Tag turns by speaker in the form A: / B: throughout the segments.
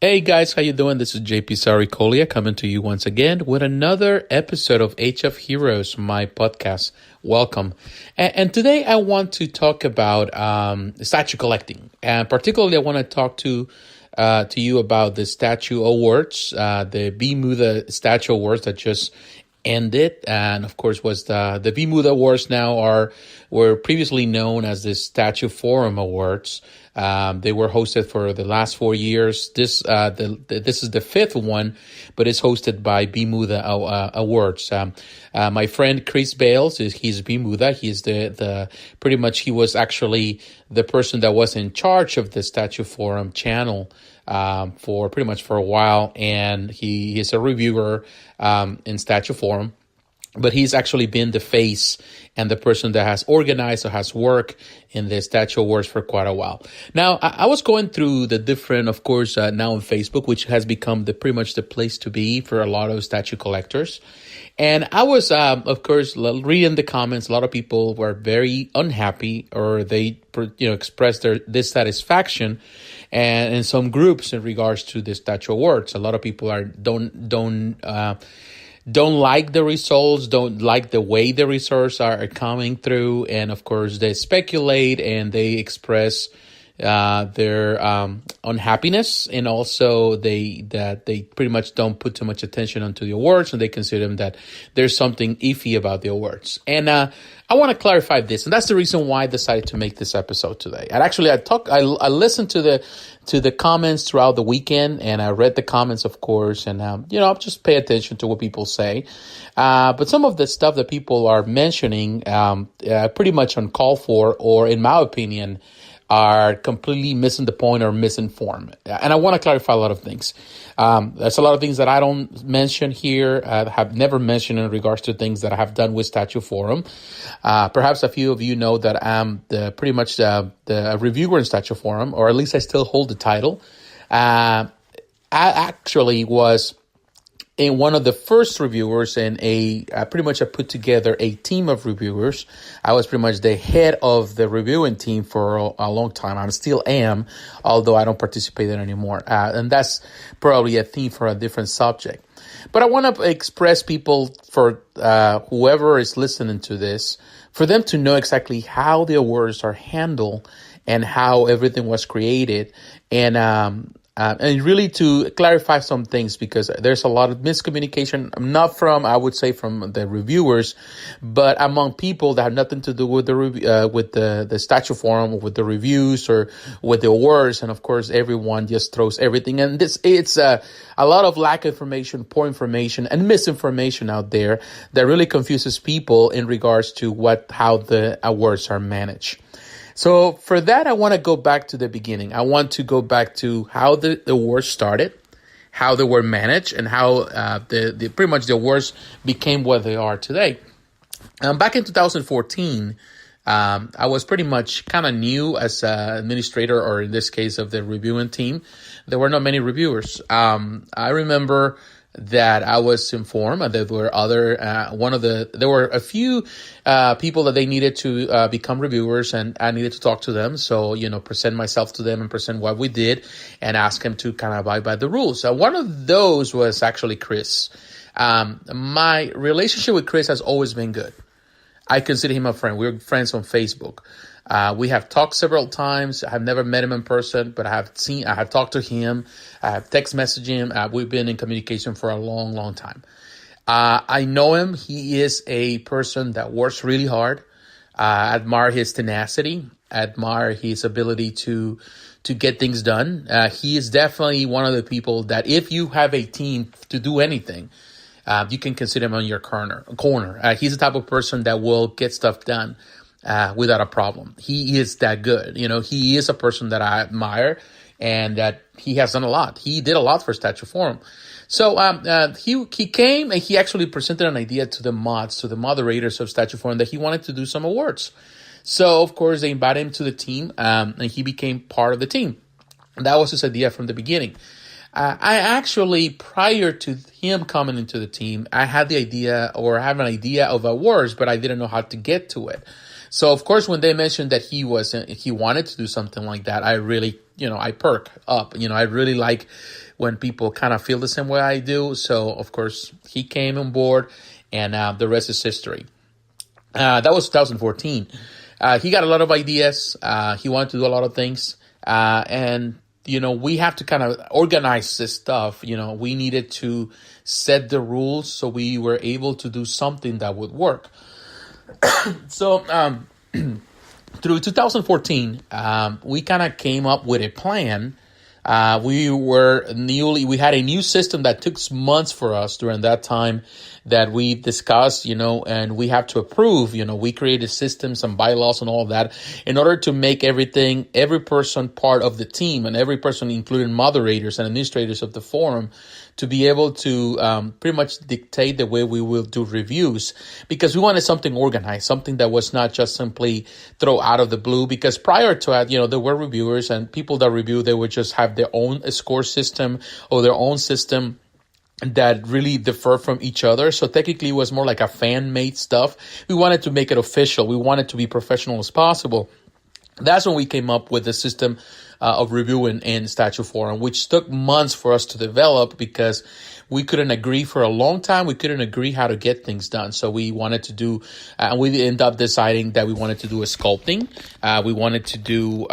A: Hey guys, how you doing? This is JP Saricolia coming to you once again with another episode of Age of Heroes, my podcast. Welcome. And today I want to talk about statue collecting, and particularly I want to talk to you about the Statue Awards, the Bmutha Statue Awards that just ended, and of course was the Bmutha Awards were previously known as the Statue Forum Awards. They were hosted for the last 4 years. This is the fifth one, but it's hosted by Bmutha Awards. My friend Chris Bales he's Bmutha. He's the pretty much he was actually the person that was in charge of the Statue Forum channel for pretty much for a while, and he is a reviewer in Statue Forum. But he's actually been the face and the person that has organized or has worked in the Statue Awards for quite a while. Now, I was going through the different, of course, now on Facebook, which has become pretty much the place to be for a lot of statue collectors. And I was, of course, reading the comments. A lot of people were very unhappy, or they, expressed their dissatisfaction, and in some groups in regards to the Statue Awards. A lot of people don't like the results, don't like the way the results are coming through, and of course they speculate and they express their unhappiness, and also they pretty much don't put too much attention onto the awards, and they consider them that there's something iffy about the awards. And I want to clarify this, and that's the reason why I decided to make this episode today. And actually, I listened to the comments throughout the weekend, and I read the comments, of course, and I'll just pay attention to what people say. But some of the stuff that people are mentioning, pretty much uncalled for, or in my opinion, are completely missing the point or misinformed. And I want to clarify a lot of things. There's a lot of things that I don't mention here. I have never mentioned in regards to things that I have done with Statue Forum. Perhaps a few of you know that I'm pretty much the reviewer in Statue Forum, or at least I still hold the title. I actually was in one of the first reviewers, and pretty much I put together a team of reviewers. I was pretty much the head of the reviewing team for a long time. I still am, although I don't participate in it anymore. And that's probably a theme for a different subject. But I want to express people, for whoever is listening to this, for them to know exactly how the awards are handled and how everything was created, and really to clarify some things, because there's a lot of miscommunication, not from, I would say, from the reviewers, but among people that have nothing to do with the Statue Forum, or with the reviews, or with the awards. And of course, everyone just throws everything. And it's a lot of lack of information, poor information, and misinformation out there that really confuses people in regards to how the awards are managed. So for that, I want to go back to the beginning. I want to go back to how the awards started, how they were managed, and how pretty much the awards became what they are today. Back in 2014, I was pretty much kind of new as an administrator, or in this case of the reviewing team. There were not many reviewers. I remember that I was informed that there were there were a few people that they needed to become reviewers, and I needed to talk to them. So, present myself to them and present what we did, and ask them to kind of abide by the rules. So one of those was actually Chris. My relationship with Chris has always been good. I consider him a friend. We're friends on Facebook. We have talked several times. I have never met him in person, but I have talked to him. I have text messaged him. We've been in communication for a long, long time. I know him. He is a person that works really hard. I admire his tenacity. I admire his ability to get things done. He is definitely one of the people that, if you have a team to do anything, you can consider him on your corner. He's the type of person that will get stuff done without a problem. He is that good. He is a person that I admire, and that he has done a lot. He did a lot for Statue Forum. So he came, and he actually presented an idea to the moderators of Statue Forum, that he wanted to do some awards. So, of course, they invited him to the team, and he became part of the team. And that was his idea from the beginning. I actually, prior to him coming into the team, I had the idea, or have an idea of awards, but I didn't know how to get to it. So, of course, when they mentioned that he wanted to do something like that, I really, I perk up. I really like when people kind of feel the same way I do. So, of course, he came on board, and the rest is history. That was 2014. He got a lot of ideas. He wanted to do a lot of things. And we have to kind of organize this stuff. We needed to set the rules so we were able to do something that would work. So, through 2014, we kind of came up with a plan. We had a new system that took months for us during that time that we discussed, and we have to approve. We created systems and bylaws and all of that in order to make every person part of the team, and every person, including moderators and administrators of the forum, to be able to pretty much dictate the way we will do reviews, because we wanted something organized, something that was not just simply throw out of the blue. Because prior to that, there were reviewers, and people that review, they would just have their own score system or their own system that really differ from each other. So technically it was more like a fan-made stuff. We wanted to make it official. We wanted to be professional as possible. That's when we came up with the system of reviewing in Statue Forum, which took months for us to develop because we couldn't agree for a long time. We couldn't agree how to get things done. So we wanted to do, and we ended up deciding that we wanted to do a sculpting. We wanted to do,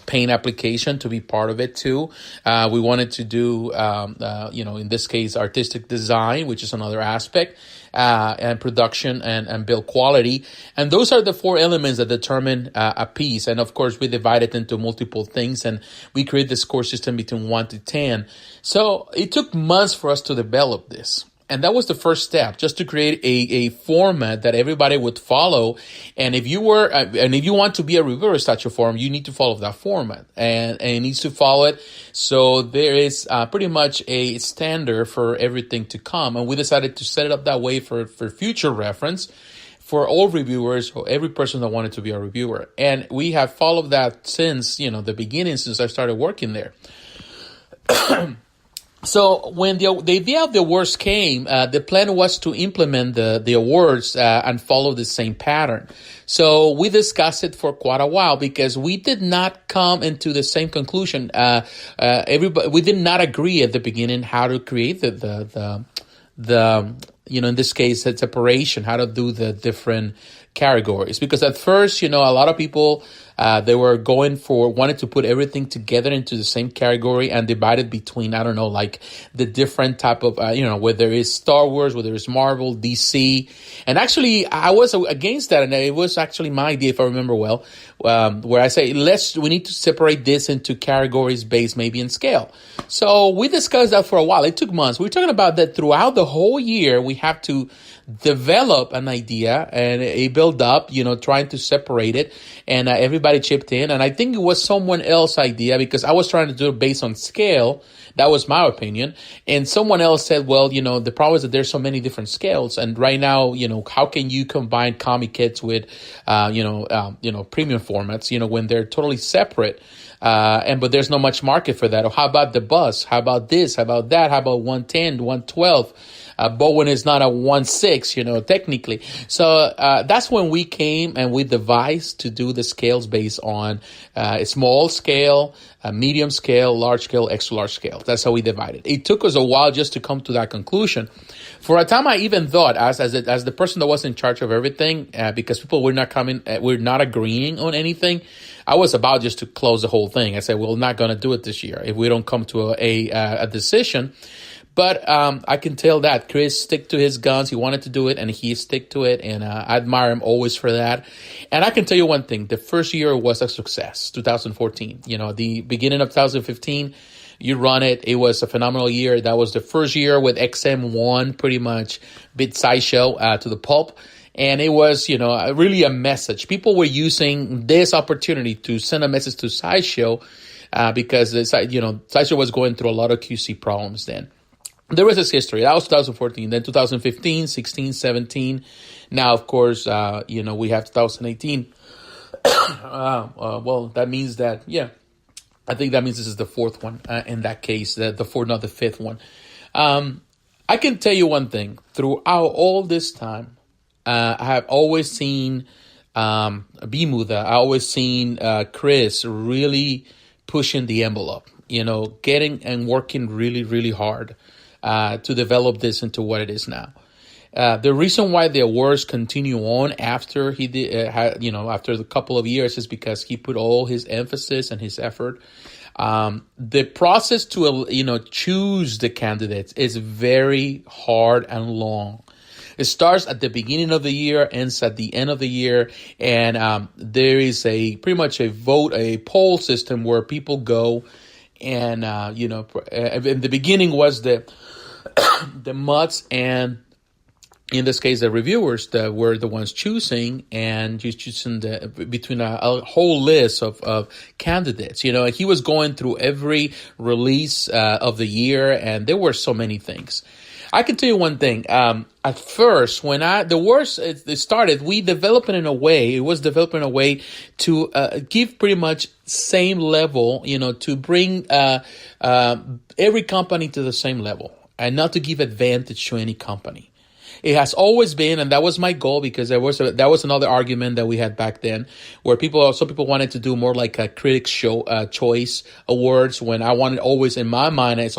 A: paint application to be part of it too. We wanted to do, in this case, artistic design, which is another aspect. And production and build quality. And those are the four elements that determine a piece. And of course, we divide it into multiple things, and we create the score system between 1 to 10. So it took months for us to develop this. And that was the first step, just to create a format that everybody would follow. And if you want to be a reviewer Statue Forum, you need to follow that format, and it needs to follow it. So there is pretty much a standard for everything to come. And we decided to set it up that way for future reference for all reviewers, or every person that wanted to be a reviewer. And we have followed that since, the beginning, since I started working there. So when the idea of the awards came, the plan was to implement the awards and follow the same pattern. So we discussed it for quite a while because we did not come into the same conclusion. We did not agree at the beginning how to create the in this case, the separation, how to do the different categories. Because at first, a lot of people, they were wanted to put everything together into the same category and divide it between, like the different type of, whether it's Star Wars, whether it's Marvel, DC. And actually, I was against that. And it was actually my idea, if I remember well, where I say, we need to separate this into categories based maybe in scale. So we discussed that for a while. It took months. We were talking about that throughout the whole year. We have to develop an idea and a build up, trying to separate it, and everybody chipped in. And I think it was someone else's idea because I was trying to do it based on scale. That was my opinion. And someone else said, well, the problem is that there's so many different scales. And right now, how can you combine comic kits with, premium formats, when they're totally separate? But there's not much market for that. Or how about the bus? How about this? How about that? How about 110, 112? Bowen is not a 1/6, technically. So that's when we came and we devised to do the scales based on a small scale, a medium scale, large scale, extra large scale. That's how we divided. It took us a while just to come to that conclusion. For a time, I even thought, as the person that was in charge of everything, because people were not agreeing on anything, I was about just to close the whole thing. I said, we're not going to do it this year if we don't come to a decision. But I can tell that Chris stick to his guns. He wanted to do it, and he stick to it, and I admire him always for that. And I can tell you one thing. The first year was a success, 2014. The beginning of 2015, you run it. It was a phenomenal year. That was the first year with h.m.o pretty much bit sideshow to the pulp. And it was, really a message. People were using this opportunity to send a message to Sideshow because, Sideshow was going through a lot of QC problems then. There was this history. That was 2014. Then 2015, 16, 17. Now, of course, we have 2018. Well, that means that, I think that means this is the fourth one in that case, the fourth, not the fifth one. I can tell you one thing. Throughout all this time, I have always seen Bmutha. I always seen Chris really pushing the envelope, getting and working really, really hard to develop this into what it is now. The reason why the awards continue on after he did, after the couple of years is because he put all his emphasis and his effort. The process to, choose the candidates is very hard and long. It starts at the beginning of the year, ends at the end of the year, and there is pretty much a poll system where people go, and in the beginning was the the mutts, and in this case the reviewers that were the ones choosing, and just choosing between a whole list of candidates. He was going through every release of the year, and there were so many things. I can tell you one thing. At first, when the worst it started, it was developed in a way to give pretty much same level, to bring every company to the same level and not to give advantage to any company. It has always been, and that was my goal, because that was another argument that we had back then, where some people wanted to do more like a critics choice awards, when I wanted always, in my mind, it's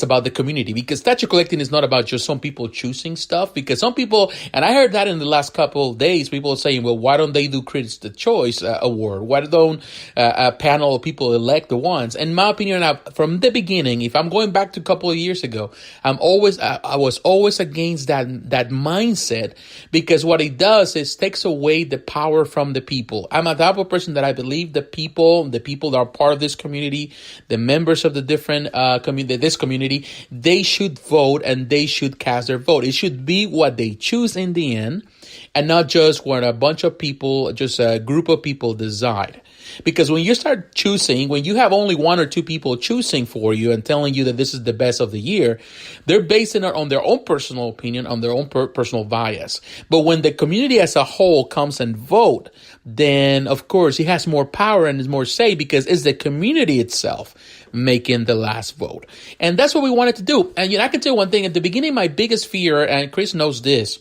A: about the community, because statue collecting is not about just some people choosing stuff, because some people, and I heard that in the last couple of days, people saying, well, why don't they do critics the choice award? Why don't a panel of people elect the ones? In my opinion, from the beginning, if I'm going back to a couple of years ago, I was always against that mindset, because what it does is takes away the power from the people. I'm a type of person that I believe the people that are part of this community, the members of the different community, they should vote and they should cast their vote. It should be what they choose in the end, and not just what a bunch of people, just a group of people decide. Because when you start choosing, when you have only one or two people choosing for you and telling you that this is the best of the year, they're basing it on their own personal opinion, on their own personal bias. But when the community as a whole comes and vote, then of course it has more power and is more say, because it's the community itself making the last vote. And that's what we wanted to do. And I can tell you one thing. At the beginning, my biggest fear, and Chris knows this,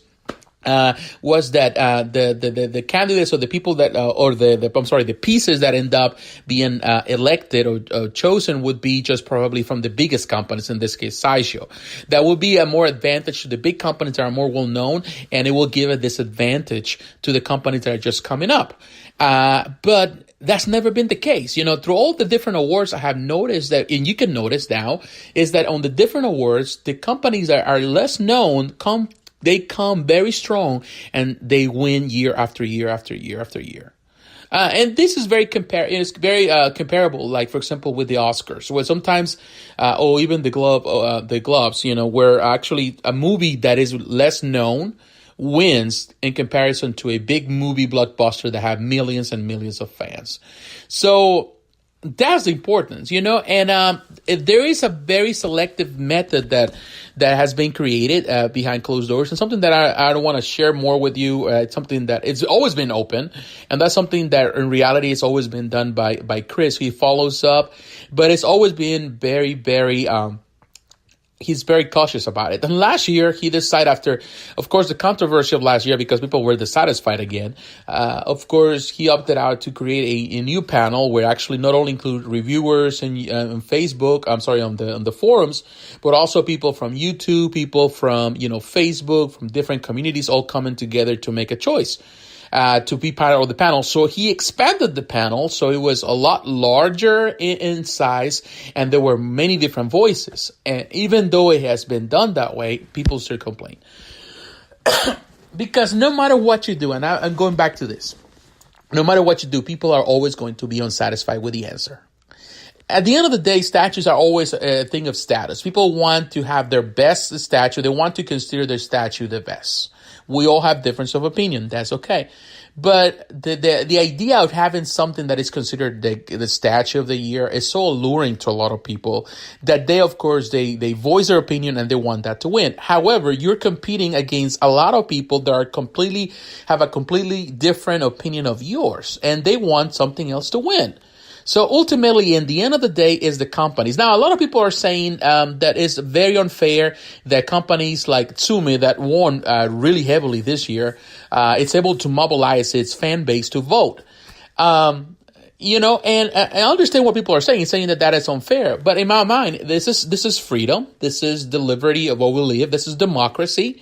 A: was that the candidates, or the people that the pieces that end up being elected or chosen would be just probably from the biggest companies, in this case Sideshow. That would be a more advantage to the big companies that are more well known, and it will give a disadvantage to the companies that are just coming up. But that's never been the case. Through all the different awards, I have noticed that, and you can notice now, is that on the different awards, the companies that are less known come very strong, and they win year after year after year after year. And this is very comparable, like, for example, with the Oscars, where sometimes, or even the Globes, where actually a movie that is less known wins in comparison to a big movie blockbuster that have millions and millions of fans. So that's the importance, and there is a very selective method that has been created behind closed doors, and something that I don't want to share more with you. It's something that it's always been open, and that's something that in reality has always been done by Chris. He follows up, but it's always been very, very he's very cautious about it. And last year, he decided, after, of course, the controversy of last year, because people were dissatisfied again, of course, he opted out to create a new panel where actually not only include reviewers and Facebook, on the forums, but also people from YouTube, people from, Facebook, from different communities, all coming together to make a choice. To be part of the panel. So he expanded the panel, so it was a lot larger in size, and there were many different voices. And even though it has been done that way, people still complain. Because no matter what you do, and I'm going back to this, no matter what you do, people are always going to be unsatisfied with the answer. At the end of the day, statues are always a thing of status. People want to have their best statue. They want to consider their statue the best. We all have difference of opinion. That's okay. But the idea of having something that is considered the statue of the year is so alluring to a lot of people that they, of course, they voice their opinion and they want that to win. However, you're competing against a lot of people that have a completely different opinion of yours, and they want something else to win. So ultimately, in the end of the day, is the companies. Now, a lot of people are saying that it's very unfair that companies like Tsume, that won really heavily this year, it's able to mobilize its fan base to vote. And I understand what people are saying that is unfair. But in my mind, this is freedom. This is the liberty of what we live. This is democracy.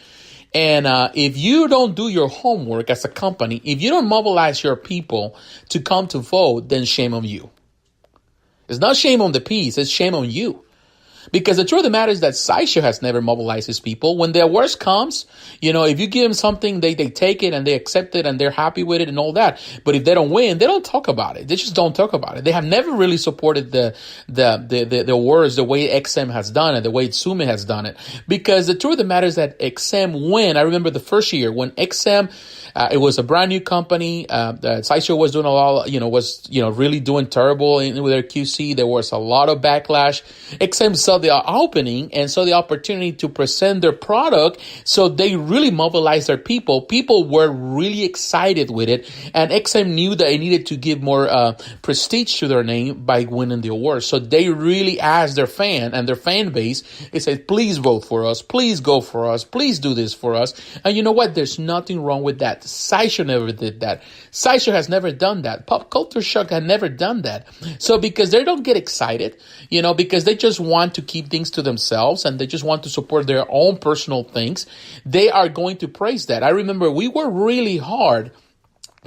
A: And if you don't do your homework as a company, if you don't mobilize your people to come to vote, then shame on you. It's not shame on the piece. It's shame on you. Because the truth of the matter is that Sideshow has never mobilized his people. When their worst comes, if you give them something, they take it and they accept it and they're happy with it and all that. But if they don't win, they don't talk about it. They just don't talk about it. They have never really supported the awards the way XM has done it, the way Tsume has done it. Because the truth of the matter is that XM win. I remember the first year when XM, it was a brand new company. Sideshow was doing a lot, was really doing terrible with their QC. There was a lot of backlash. XM saw the opening and saw the opportunity to present their product, so they really mobilized their people. People were really excited with it, and XM knew that it needed to give more prestige to their name by winning the award. So they really asked their fan base. They said, "Please vote for us. Please go for us. Please do this for us." And you know what? There's nothing wrong with that. Sideshow never did that. Sideshow has never done that. Pop Culture Shock had never done that. So because they don't get excited, because they just want to keep things to themselves and they just want to support their own personal things, they are going to praise that. I remember we were really hard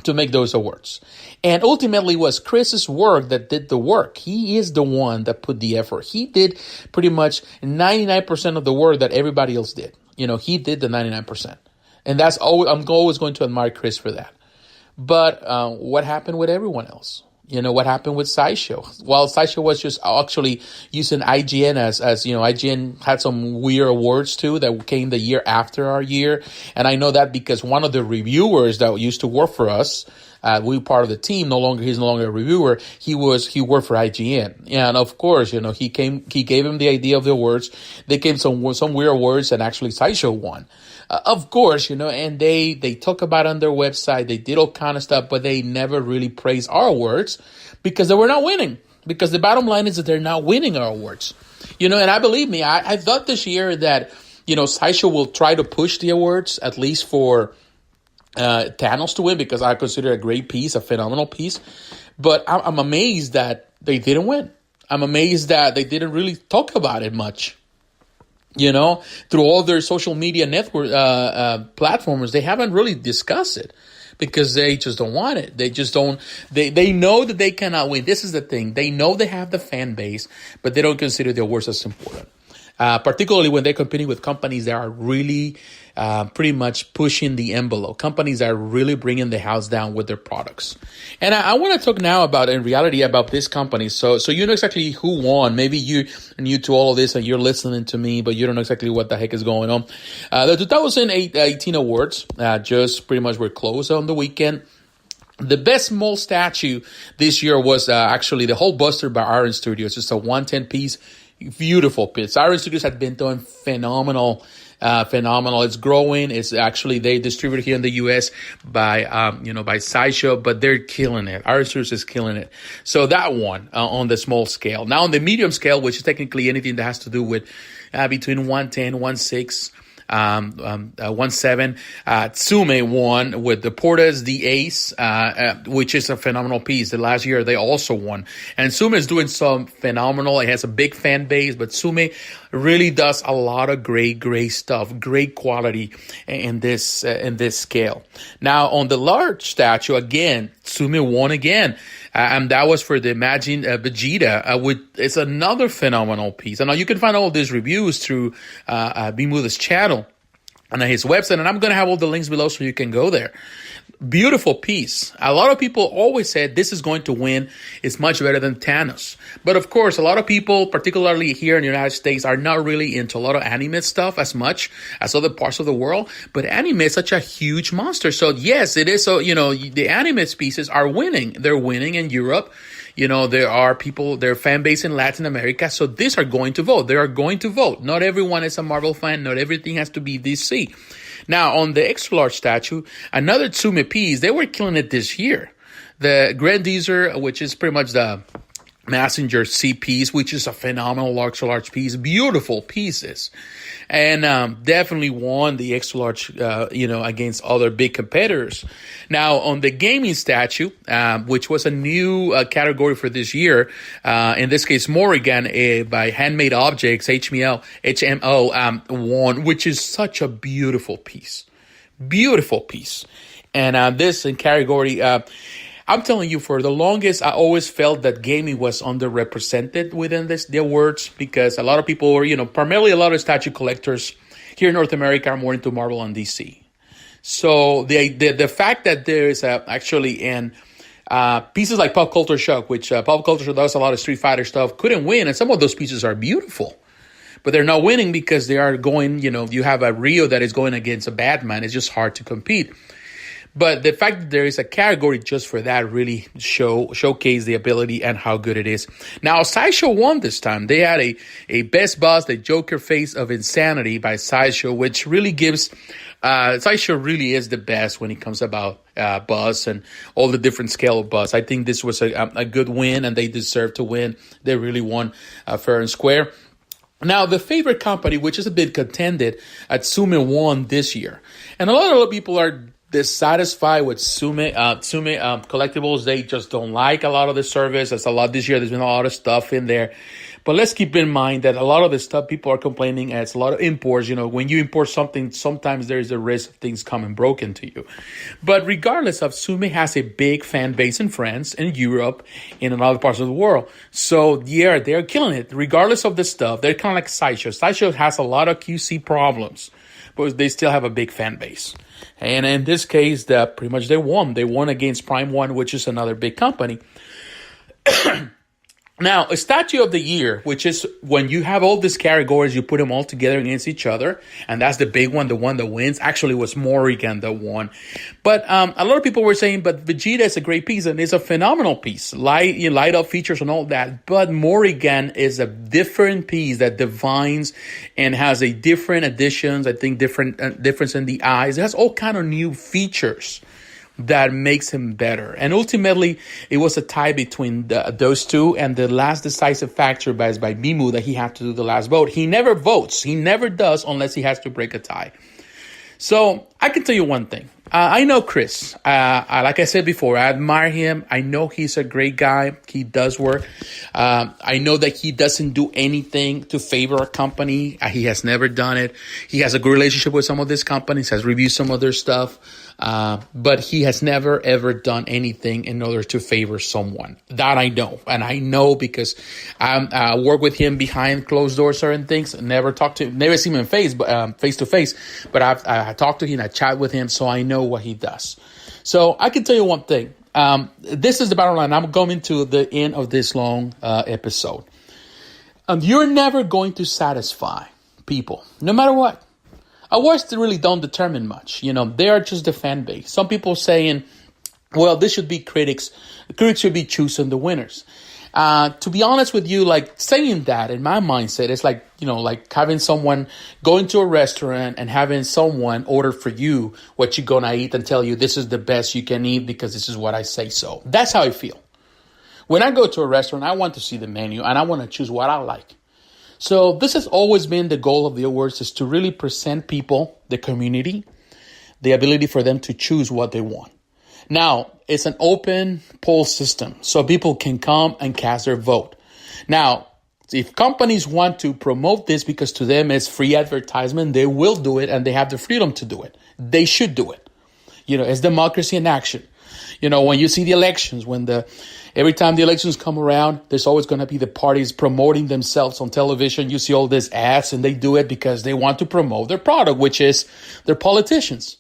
A: to make those awards. And ultimately it was Chris's work that did the work. He is the one that put the effort. He did pretty much 99% of the work that everybody else did. He did the 99%. And I'm always going to admire Chris for that. But what happened with everyone else? What happened with Sideshow? Well, Sideshow was just actually using IGN as IGN had some weird awards too that came the year after our year. And I know that because one of the reviewers that used to work for us, we were part of the team. He's no longer a reviewer. He worked for IGN. And of course, he gave him the idea of the awards. They came some weird awards and actually Sideshow won. Of course, and they talk about it on their website. They did all kind of stuff, but they never really praised our awards because they were not winning. Because the bottom line is that they're not winning our awards. And I believe me, I thought this year that, Sideshow will try to push the awards at least for Thanos to win because I consider it a great piece, a phenomenal piece. But I'm amazed that they didn't win. I'm amazed that they didn't really talk about it much. Through all their social media network platforms, they haven't really discussed it because they just don't want it. They just don't. They know that they cannot win. This is the thing. They know they have the fan base, but they don't consider the awards as important. Particularly when they're competing with companies that are really pretty much pushing the envelope. Companies that are really bringing the house down with their products. And I want to talk now about this company. So you know exactly who won. Maybe you're new to all of this and you're listening to me, but you don't know exactly what the heck is going on. The 2018 awards just pretty much were closed on the weekend. The best mole statue this year was actually the Hulk Buster by Iron Studios. It's a 110 piece. Beautiful piece. Iron Studios had been doing phenomenal. It's growing. It's actually they distribute here in the U.S. by Sideshow, but they're killing it. Iron Studios is killing it. So that one on the small scale. Now on the medium scale, which is technically anything that has to do with between 110, 1.6. 1.7. Tsume won with the Portas the Ace, which is a phenomenal piece. The last year they also won, and Tsume is doing some phenomenal. It has a big fan base, but Tsume really does a lot of great stuff, great quality in this scale. Now on the large statue, again, Tsume won again. And that was for the Imagine Vegeta, it's another phenomenal piece. And now you can find all of these reviews through Bmutha's channel and his website. And I'm going to have all the links below so you can go there. Beautiful piece. A lot of people always said this is going to win. It's much better than Thanos. But of course, a lot of people, particularly here in the United States, are not really into a lot of anime stuff as much as other parts of the world. But anime is such a huge monster. So yes, it is. So, the anime pieces are winning. They're winning in Europe. There are people, their fan base in Latin America. So these are going to vote. They are going to vote. Not everyone is a Marvel fan. Not everything has to be DC. Now, on the extra large statue, another Tsume piece, they were killing it this year. The Grandizer, which is pretty much the Messenger C piece, which is a phenomenal extra large piece, beautiful pieces, and definitely won the extra large, against other big competitors. Now on the gaming statue, which was a new category for this year, in this case Morrigan by Handmade Objects, h.m.o, won, which is such a beautiful piece, and this in category. I'm telling you, for the longest, I always felt that gaming was underrepresented within the awards, because a lot of people were, primarily a lot of statue collectors here in North America are more into Marvel and DC. So the fact that there is actually in pieces like Pop Culture Shock, which Pop Culture Shock does a lot of Street Fighter stuff, couldn't win, and some of those pieces are beautiful. But they're not winning because they are going, you have a Rio that is going against a Batman. It's just hard to compete. But the fact that there is a category just for that really showcase the ability and how good it is. Now, Sideshow won this time. They had a Best Buzz, the Joker Face of Insanity by Sideshow, which really gives Sideshow really is the best when it comes about buzz and all the different scale of buzz. I think this was a good win, and they deserve to win. They really won fair and square. Now, the favorite company, which is a bit contended, at Sume won this year. And a lot of people are dissatisfied with Sume collectibles. They just don't like a lot of the service. There's a lot this year. There's been a lot of stuff in there. But let's keep in mind that a lot of the stuff people are complaining, and it's a lot of imports. When you import something, sometimes there is a risk of things coming broken to you. But regardless of, Sume has a big fan base in France, in Europe, and in other parts of the world. So yeah, they're killing it. Regardless of the stuff, they're kind of like Sideshow. Sideshow has a lot of QC problems, but they still have a big fan base. And in this case, pretty much they won. They won against Prime One, which is another big company. Now, a statue of the year, which is when you have all these categories, you put them all together against each other, and that's the big one, the one that wins. Actually, was Morrigan that won. But a lot of people were saying, but Vegeta is a great piece, and it's a phenomenal piece. Light up features and all that. But Morrigan is a different piece that divines and has a different additions, I think difference in the eyes. It has all kind of new features that makes him better. And ultimately, it was a tie between those two, and the last decisive factor by Bmutha that he had to do the last vote. He never votes. He never does unless he has to break a tie. So I can tell you one thing. I know Chris. Like I said before, I admire him. I know he's a great guy. He does work. I know that he doesn't do anything to favor a company. He has never done it. He has a good relationship with some of these companies, has reviewed some of their stuff. But he has never, ever done anything in order to favor someone. That I know. And I know because I work with him behind closed doors, certain things. Never seen him face to face. But I talked to him, I chat with him, so I know what he does. So I can tell you one thing. This is the bottom line. I'm going to the end of this long episode. You're never going to satisfy people, no matter what. Awards really don't determine much. They are just the fan base. Some people saying, well, this should be critics. The critics should be choosing the winners. To be honest with you, like saying that in my mindset, it's like, like having someone going to a restaurant and having someone order for you what you're going to eat and tell you this is the best you can eat because this is what I say so. That's how I feel. When I go to a restaurant, I want to see the menu and I want to choose what I like. So this has always been the goal of the awards, is to really present people, the community, the ability for them to choose what they want. Now, it's an open poll system, so people can come and cast their vote. Now, if companies want to promote this because to them it's free advertisement, they will do it and they have the freedom to do it. They should do it. It's democracy in action. When you see the elections, every time the elections come around, there's always going to be the parties promoting themselves on television. You see all these ads, and they do it because they want to promote their product, which is their politicians.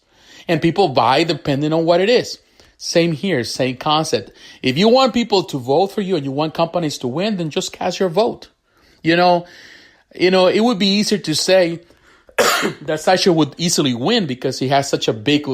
A: And people buy depending on what it is. Same here, same concept. If you want people to vote for you and you want companies to win, then just cast your vote. It would be easier to say that Sideshow would easily win because he has such a big,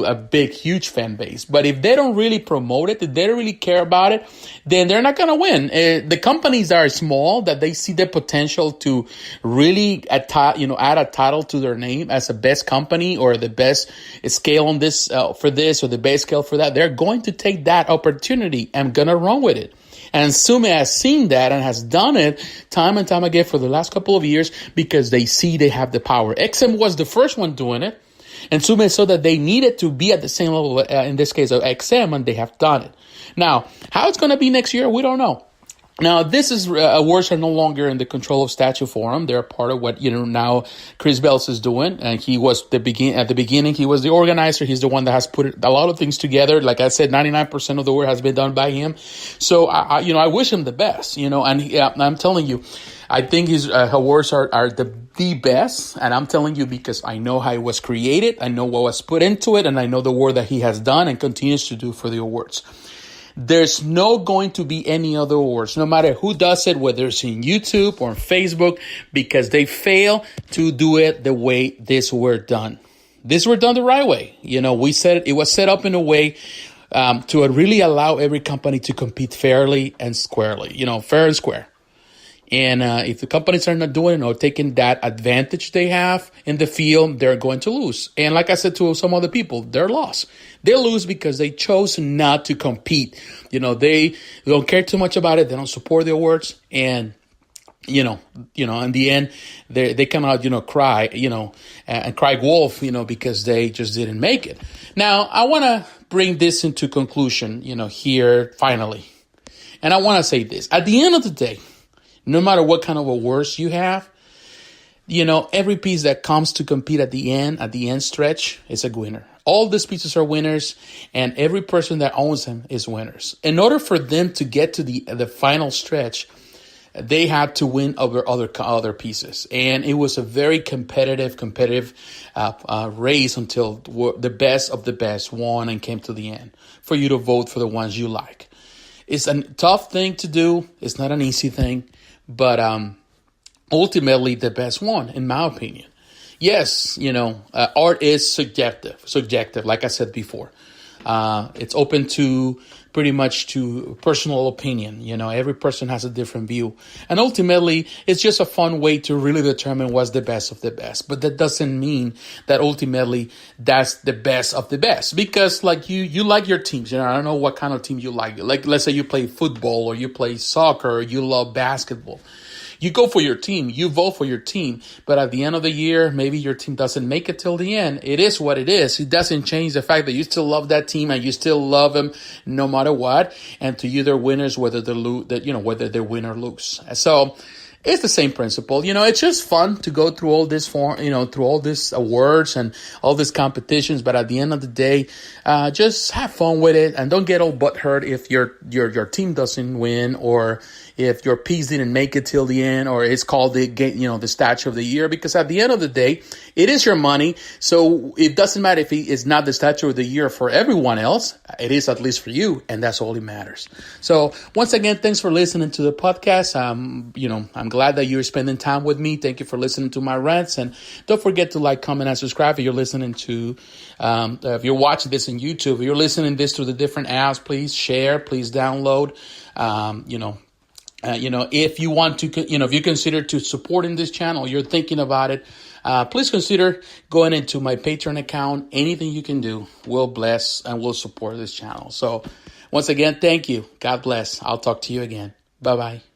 A: huge fan base. But if they don't really promote it, if they don't really care about it, then they're not going to win. The companies are small, that they see the potential to really add a title to their name as the best company or the best scale on this for this or the best scale for that. They're going to take that opportunity and going to run with it. And Sume has seen that and has done it time and time again for the last couple of years because they see they have the power. XM was the first one doing it. And Sume saw that they needed to be at the same level, in this case of XM, and they have done it. Now, how it's going to be next year, we don't know. Now, this is awards are no longer in the control of Statue Forum. They're part of what now Chris Bells is doing, and he was at the beginning. He was the organizer. He's the one that has put a lot of things together. Like I said, 99% of the work has been done by him. So I wish him the best. And I'm telling you, I think his awards are the best, and I'm telling you because I know how it was created, I know what was put into it, and I know the work that he has done and continues to do for the awards. There's no going to be any other awards, no matter who does it, whether it's in YouTube or on Facebook, because they fail to do it the way this were done. This were done the right way. We said it was set up in a way to really allow every company to compete fairly and squarely, fair and square. And if the companies are not doing it or taking that advantage they have in the field, they're going to lose. And like I said to some other people, they're lost. They lose because they chose not to compete. They don't care too much about it. They don't support the awards. And, in the end, they come out, cry, and cry wolf, because they just didn't make it. Now, I want to bring this into conclusion, here finally. And I want to say this. At the end of the day, no matter what kind of awards you have, every piece that comes to compete at the end stretch is a winner. All these pieces are winners, and every person that owns them is winners. In order for them to get to the final stretch, they had to win over other pieces. And it was a very competitive race until the best of the best won and came to the end for you to vote for the ones you like. It's a tough thing to do. It's not an easy thing. But ultimately, the best won, in my opinion. Yes, art is subjective, like I said before. It's open to pretty much to personal opinion. Every person has a different view. And ultimately, it's just a fun way to really determine what's the best of the best. But that doesn't mean that ultimately that's the best of the best. Because you like your teams. I don't know what kind of team you like. Like, let's say you play football or you play soccer or you love basketball. You go for your team, you vote for your team, but at the end of the year, maybe your team doesn't make it till the end. It is what it is. It doesn't change the fact that you still love that team and you still love them no matter what. And to you, they're winners, whether they win or lose. So it's the same principle. It's just fun to go through all this through all these awards and all these competitions. But at the end of the day, just have fun with it and don't get all butthurt if your team doesn't win or if your piece didn't make it till the end, or it's called the statue of the year, because at the end of the day, it is your money. So it doesn't matter if it's not the statue of the year for everyone else. It is at least for you, and that's all that matters. So once again, thanks for listening to the podcast. I'm glad that you're spending time with me. Thank you for listening to my rants, and don't forget to like, comment, and subscribe if you're listening to, if you're watching this on YouTube, if you're listening this through the different apps, please share, please download, if you want to, if you consider to supporting this channel, you're thinking about it, please consider going into my Patreon account. Anything you can do will bless and will support this channel. So once again, thank you. God bless. I'll talk to you again. Bye-bye.